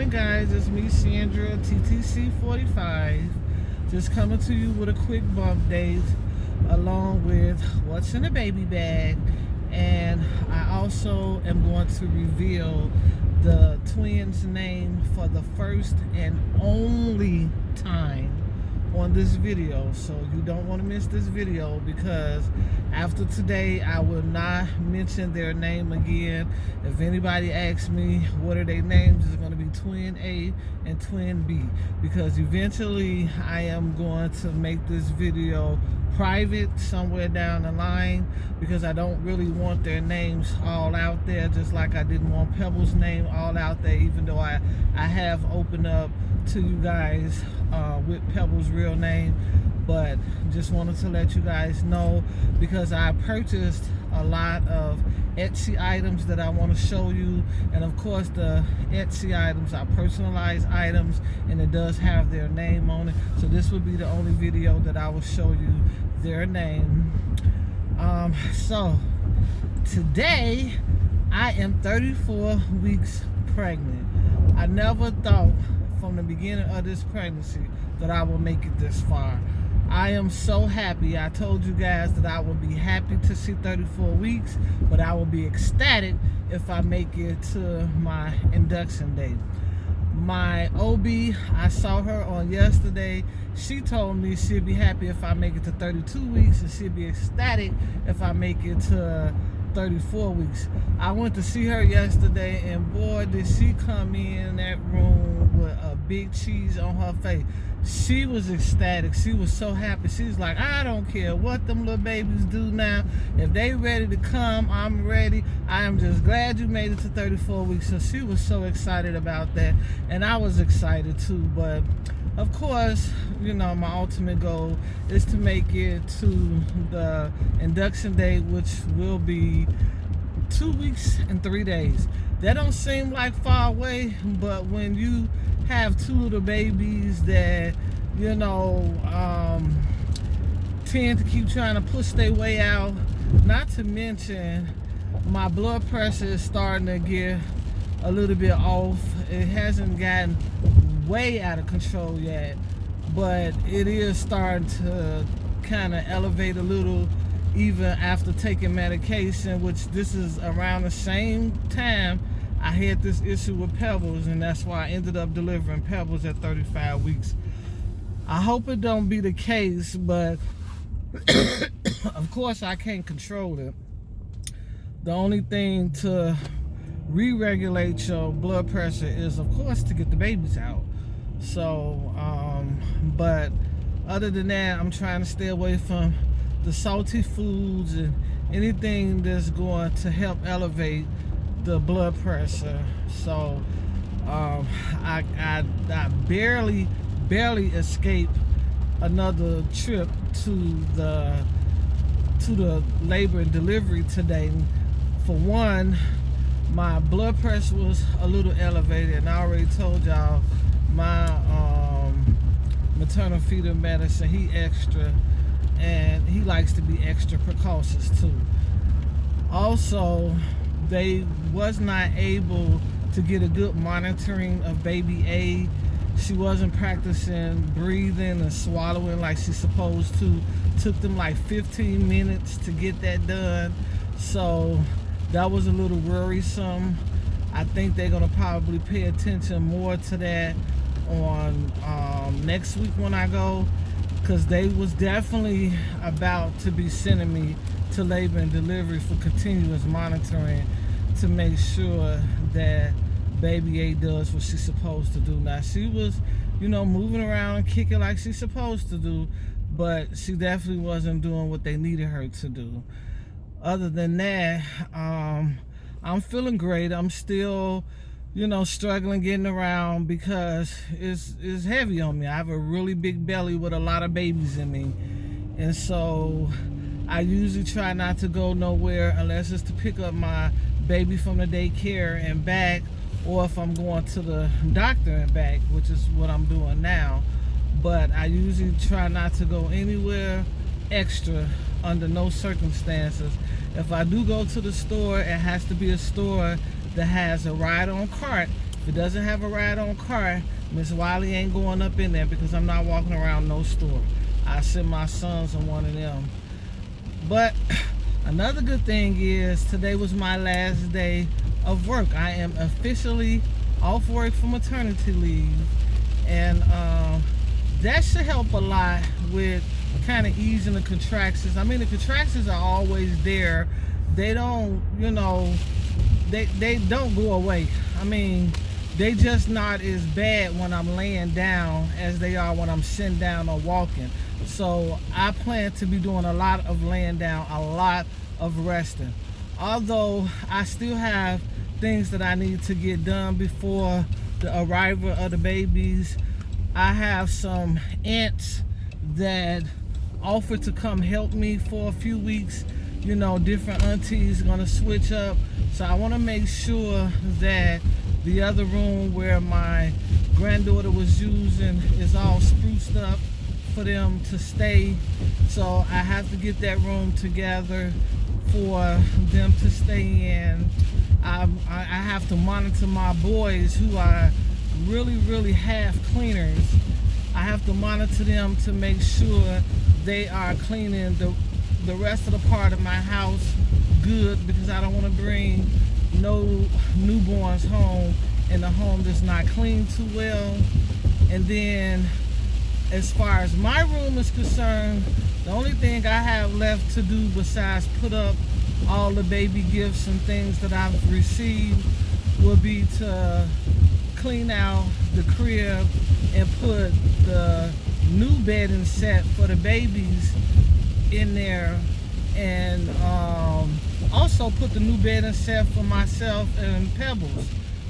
morning, guys. It's me, Sandra, TTC 45. Just coming to you with a quick bump date along with what's in the baby bag. And I also am going to reveal the twins' name for the first and only time on this video. So you don't want to miss this video, because after today I will not mention their name again. If anybody asks me what are their names, it's going to be Twin A and Twin B, because eventually I am going to make this video private somewhere down the line, because I don't really want their names all out there, just like I didn't want Pebble's name all out there, even though I have opened up to you guys with Pebble's real name. But just wanted to let you guys know, because I purchased a lot of Etsy items that I want to show you, and of course the Etsy items are personalized items and it does have their name on it. So this will be the only video that I will show you their name. So today I am 34 weeks pregnant. I never thought from the beginning of this pregnancy that I will make it this far. I am so happy. I told you guys that I will be happy to see 34 weeks, but I will be ecstatic if I make it to my induction date. My OB, I saw her on yesterday. She told me she'd be happy if I make it to 32 weeks, and she'd be ecstatic if I make it to 34 weeks. I went to see her yesterday, and boy, did she come in that room with a big cheese on her face. She was ecstatic. She was so happy. She was like, I don't care what them little babies do now. If they ready to come, I'm ready. I am just glad you made it to 34 weeks. So she was so excited about that, and I was excited too. But of course, you know, my ultimate goal is to make it to the induction date, which will be 2 weeks and 3 days. That don't seem like far away, but when you have two little babies that, you know, tend to keep trying to push their way out, not to mention my blood pressure is starting to get a little bit off. It hasn't gotten way out of control yet, but it is starting to kind of elevate a little, even after taking medication, which this is around the same time I had this issue with Pebbles, and that's why I ended up delivering Pebbles at 35 weeks. I hope it don't be the case, but of course I can't control it. The only thing to re-regulate your blood pressure is, of course, to get the babies out. So, but other than that, I'm trying to stay away from the salty foods and anything that's going to help elevate the blood pressure. So I barely escaped another trip to the labor and delivery today. For one, my blood pressure was a little elevated, and I already told y'all my maternal fetal medicine, he extra, and he likes to be extra precautious too. Also, they was not able to get a good monitoring of baby A. She wasn't practicing breathing and swallowing like she's supposed to. Took them like 15 minutes to get that done. So that was a little worrisome. I think they're gonna probably pay attention more to that on next week when I go, because they was definitely about to be sending me to labor and delivery for continuous monitoring to make sure that baby A does what she's supposed to do. Now, she was, you know, moving around and kicking like she's supposed to do, but she definitely wasn't doing what they needed her to do. Other than that, I'm feeling great. I'm still, you know, struggling getting around because it's heavy on me. I have a really big belly with a lot of babies in me, and so I usually try not to go nowhere unless it's to pick up my baby from the daycare and back, or if I'm going to the doctor and back, which is what I'm doing now. But I usually try not to go anywhere extra under no circumstances. If I do go to the store, it has to be a store that has a ride-on cart If it doesn't have a ride-on car, Miss Wiley ain't going up in there because I'm not walking around no store. I send my sons in one of them. But another good thing is today was my last day of work. I am officially off work for maternity leave, and that should help a lot with kind of easing the contractions. I mean, the contractions are always there. They don't, you know, they don't go away. I mean, they just not as bad when I'm laying down as they are when I'm sitting down or walking. So I plan to be doing a lot of laying down, a lot of resting. Although I still have things that I need to get done before the arrival of the babies. I have some aunts that offered to come help me for a few weeks. You know, different aunties are gonna switch up. So I wanna make sure that the other room where my granddaughter was using is all spruced up for them to stay. So I have to get that room together for them to stay in. I have to monitor my boys who are really half cleaners. I have to monitor them to make sure they are cleaning the rest of the part of my house good, because I don't want to bring no newborns home in a home that's not cleaned too well. And then as far as my room is concerned, the only thing I have left to do besides put up all the baby gifts and things that I've received will be to clean out the crib and put the new bedding set for the babies in there, and also put the new bedding set for myself and Pebbles,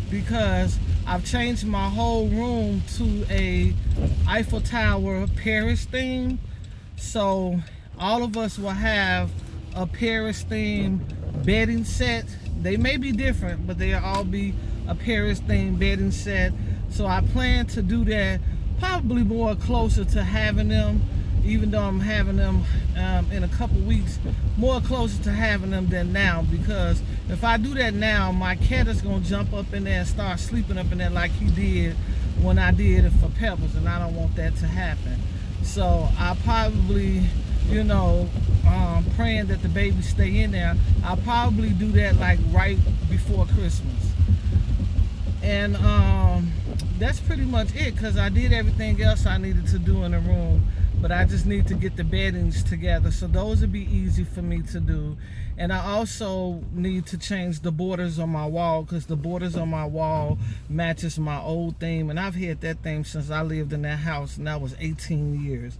because I've changed my whole room to a Eiffel Tower Paris theme. So all of us will have a Paris theme bedding set. They may be different, but they'll all be a Paris theme bedding set. So I plan to do that probably more closer to having them, even though I'm having them in a couple weeks, more closer to having them than now. Because if I do that now, my cat is gonna jump up in there and start sleeping up in there like he did when I did it for Pebbles, and I don't want that to happen. So I probably, you know, praying that the babies stay in there, I'll probably do that like right before Christmas. And that's pretty much it, because I did everything else I needed to do in the room, but I just need to get the beddings together. So those would be easy for me to do. And I also need to change the borders on my wall, because the borders on my wall matches my old theme, and I've had that theme since I lived in that house, and that was 18 years.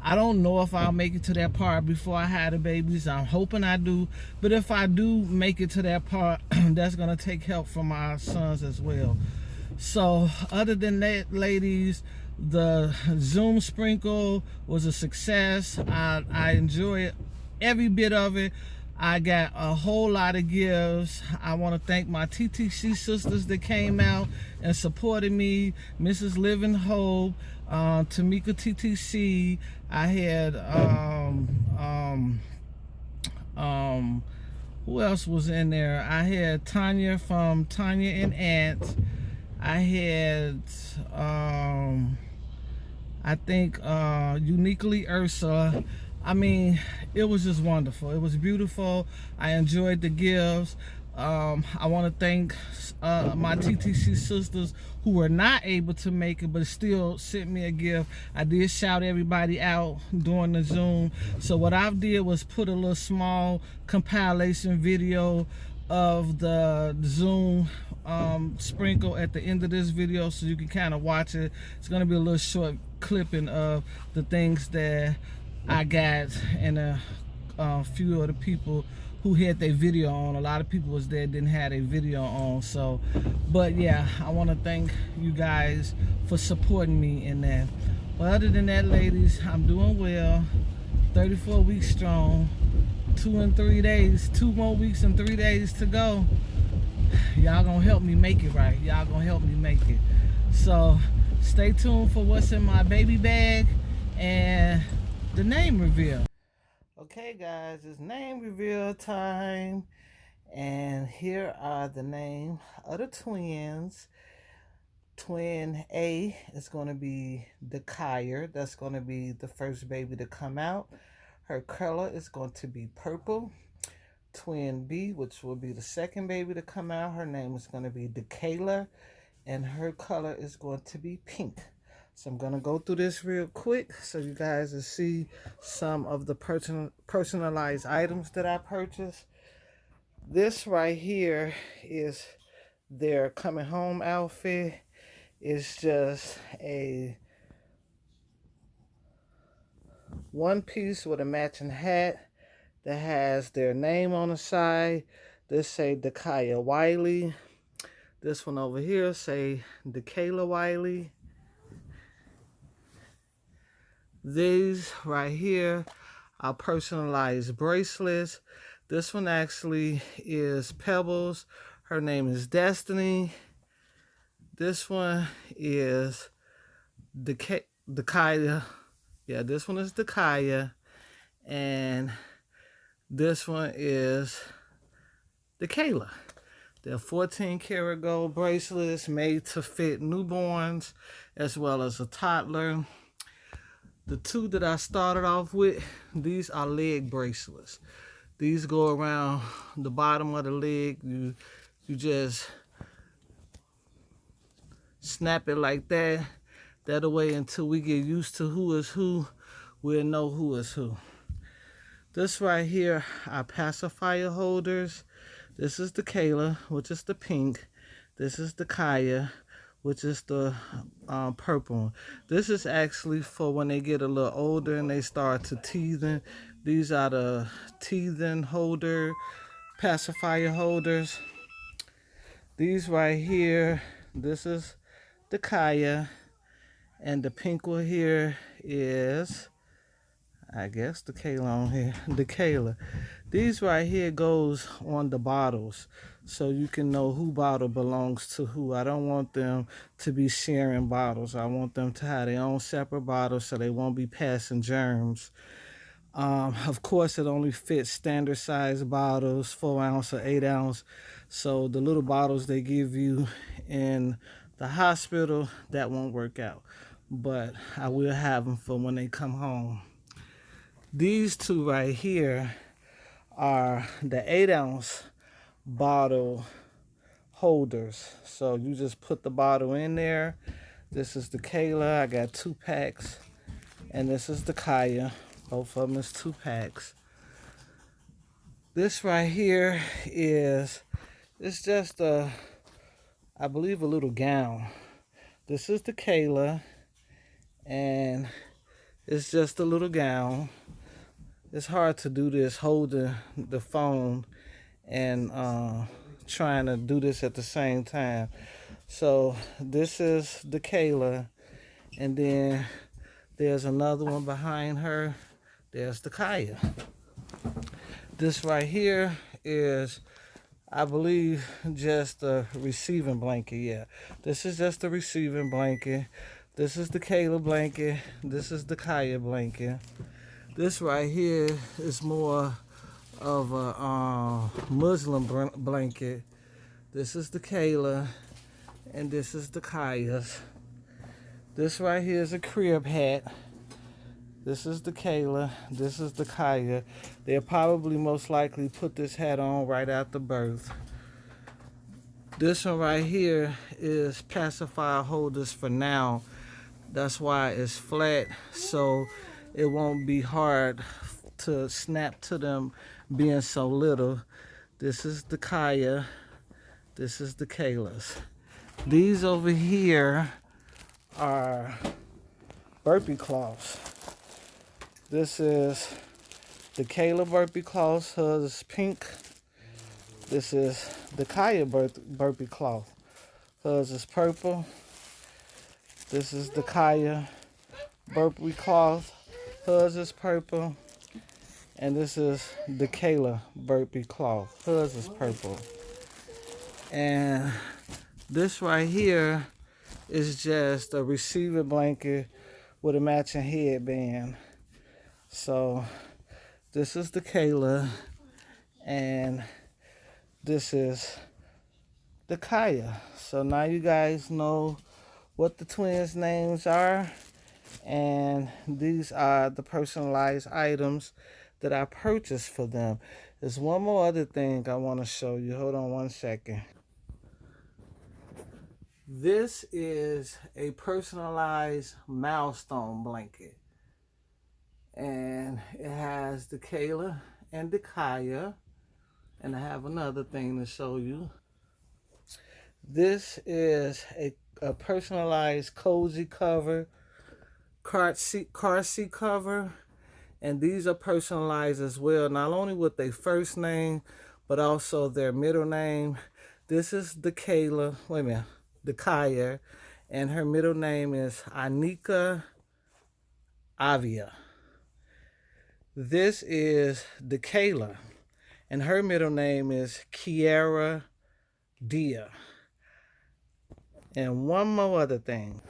I don't know if I'll make it to that part before I have the babies. I'm hoping I do, but if I do make it to that part, that's gonna take help from my sons as well. So other than that, ladies, the Zoom sprinkle was a success. I enjoyed every bit of it. I got a whole lot of gifts. I want to thank my TTC sisters that came out and supported me. Mrs. Living Hope, Tamika TTC. I had who else was in there? I had Tanya from Tanya and Ant. I had I think Uniquely Ursa. I mean, it was just wonderful. It was beautiful. I enjoyed the gifts. I want to thank my TTC sisters who were not able to make it but still sent me a gift. I did shout everybody out during the Zoom. So what I did was put a little small compilation video of the Zoom sprinkle at the end of this video, so you can kind of watch it. It's going to be a little short clipping of the things that I got, and a few of the people who had their video on. A lot of people was there didn't have their video on. So, but yeah, I want to thank you guys for supporting me in that. But other than that, ladies, I'm doing well. 34 weeks strong. 2 more weeks and 3 days to go. Y'all gonna help me make it right. Y'all gonna help me make it. So stay tuned for what's in my baby bag and the name reveal. Okay guys, it's name reveal time, and here are the name of the twins. Twin A is going to be the Kyer. That's going to be the first baby to come out. Her color is going to be purple. Twin B, which will be the second baby to come out, her name is going to be Decayla, and her color is going to be pink. So I'm going to go through this real quick so you guys will see some of the personalized items that I purchased. This right here is their coming home outfit. It's just a one piece with a matching hat that has their name on the side. This say Dakaya Wiley. This one over here say Decayla Wiley. These right here are personalized bracelets. This one actually is Pebbles. Her name is Destiny. This one is Decaya. Yeah, this one is Decaya. And this one is Decayla. They're 14 karat gold bracelets made to fit newborns as well as a toddler. The two that I started off with, these are leg bracelets. These go around the bottom of the leg. You just snap it like that. That way until we get used to who is who, we'll know who is who. This right here are pacifier holders. This is the Kayla, which is the pink. This is the Kaya, which is the purple. This is actually for when they get a little older and they start to teething. These are the teething holder, pacifier holders. These right here, this is the Kaya, and the pink one here is, I guess, the Kayla on here, the Kayla. These right here goes on the bottles, so you can know who bottle belongs to who. I don't want them to be sharing bottles. I want them to have their own separate bottles so they won't be passing germs. Of course, it only fits standard size bottles, 4 ounce or 8 ounce. So the little bottles they give you in the hospital, that won't work out. But I will have them for when they come home. These two right here are the 8 ounce bottle holders. So you just put the bottle in there. This is the Kayla. I got 2 packs. And this is the Kaya. Both of them is 2 packs. This right here is, it's just a, I believe, a little gown. This is the Kayla. And it's just a little gown. It's hard to do this holding the phone and trying to do this at the same time. So this is the Kayla, and then there's another one behind her. There's the Kaya. This right here is, I believe, just a receiving blanket. Yeah, this is just a receiving blanket. This is the Kayla blanket. This is the Kaya blanket. This right here is more of a Muslim blanket. This is the Kayla, and this is the Kaya's. This right here is a crib hat. This is the Kayla. This is the Kaya. They'll probably most likely put this hat on right after birth. This one right here is pacifier holders for now. That's why it's flat, so it won't be hard to snap to them being so little. This is the Kaya. This is the Kayla's. These over here are burpee cloths. This is the Kayla burpee cloth. Hers is pink. This is the Kaya burpee cloth. Hers is purple. This is the Kaya burpee cloth. Hers is purple. And this is the Kayla burpee cloth. Hers is purple. And this right here is just a receiver blanket with a matching headband. So this is the Kayla, and this is the Kaya. So now you guys know what the twins' names are. And these are the personalized items that I purchased for them. There's one more other thing I want to show you. Hold on one second. This is a personalized milestone blanket. And it has the Kayla and the Kaya. And I have another thing to show you. This is a personalized cozy cover, car seat cover. And these are personalized as well, not only with their first name, but also their middle name. This is the Kayla, wait a minute, the Kaya, and her middle name is Anika Avia. This is the Kayla, and her middle name is Kiara Dia. And one more other thing.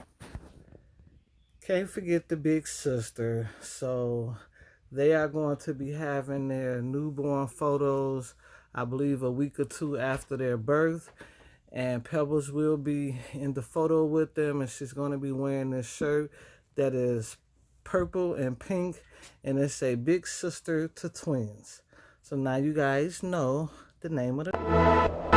Can't forget the big sister. So they are going to be having their newborn photos, I believe a week or two after their birth. And Pebbles will be in the photo with them, and she's going to be wearing this shirt that is purple and pink, and it's a big sister to twins. So now you guys know the name of the